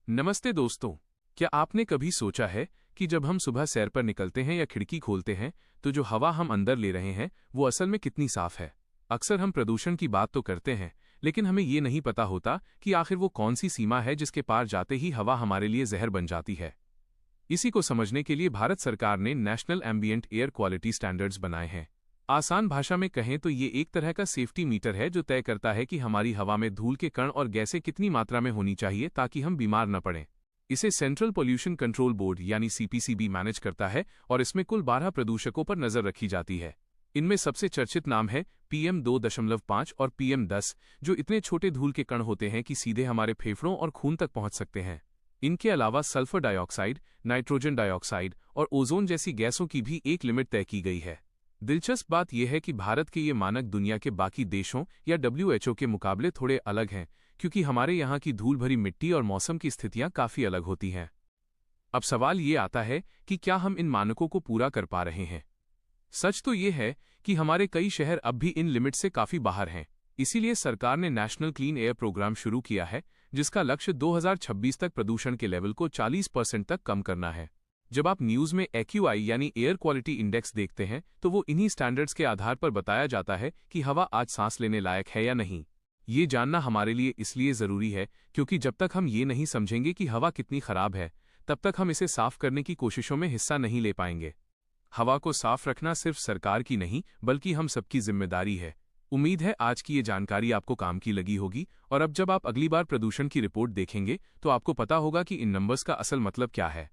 नमस्ते दोस्तों। क्या आपने कभी सोचा है कि जब हम सुबह सैर पर निकलते हैं या खिड़की खोलते हैं तो जो हवा हम अंदर ले रहे हैं वो असल में कितनी साफ है। अक्सर हम प्रदूषण की बात तो करते हैं, लेकिन हमें ये नहीं पता होता कि आखिर वो कौन सी सीमा है जिसके पार जाते ही हवा हमारे लिए जहर बन जाती है। इसी को समझने के लिए भारत सरकार ने national ambient air quality standards बनाए हैं। आसान भाषा में कहें तो ये एक तरह का सेफ्टी मीटर है जो तय करता है कि हमारी हवा में धूल के कण और गैसें कितनी मात्रा में होनी चाहिए ताकि हम बीमार न पड़ें। इसे सेंट्रल पोल्यूशन कंट्रोल बोर्ड यानी सीपीसीबी मैनेज करता है और इसमें कुल 12 प्रदूषकों पर नजर रखी जाती है। इनमें सबसे चर्चित नाम है PM 2.5 और PM 10, जो इतने छोटे धूल के कण होते हैं कि सीधे हमारे फेफड़ों और खून तक पहुंच सकते हैं। इनके अलावा सल्फर डाइऑक्साइड, नाइट्रोजन डाइऑक्साइड और ओजोन जैसी गैसों की भी एक लिमिट तय की गई है। दिलचस्प बात यह है कि भारत के ये मानक दुनिया के बाकी देशों या WHO के मुकाबले थोड़े अलग हैं, क्योंकि हमारे यहाँ की धूल भरी मिट्टी और मौसम की स्थितियाँ काफ़ी अलग होती हैं। अब सवाल ये आता है कि क्या हम इन मानकों को पूरा कर पा रहे हैं। सच तो ये है कि हमारे कई शहर अब भी इन लिमिट से काफ़ी बाहर हैं। इसीलिए सरकार ने नेशनल क्लीन एयर प्रोग्राम शुरू किया है, जिसका लक्ष्य 2026 तक प्रदूषण के लेवल को 40% तक कम करना है। जब आप न्यूज़ में AQI यानी एयर क्वालिटी इंडेक्स देखते हैं तो वो इन्हीं स्टैंडर्ड्स के आधार पर बताया जाता है कि हवा आज सांस लेने लायक है या नहीं। ये जानना हमारे लिए इसलिए ज़रूरी है क्योंकि जब तक हम ये नहीं समझेंगे कि हवा कितनी खराब है, तब तक हम इसे साफ करने की कोशिशों में हिस्सा नहीं ले पाएंगे। हवा को साफ रखना सिर्फ सरकार की नहीं बल्कि हम सबकी जिम्मेदारी है। उम्मीद है आज की ये जानकारी आपको काम की लगी होगी, और अब जब आप अगली बार प्रदूषण की रिपोर्ट देखेंगे तो आपको पता होगा कि इन नंबर्स का असल मतलब क्या है।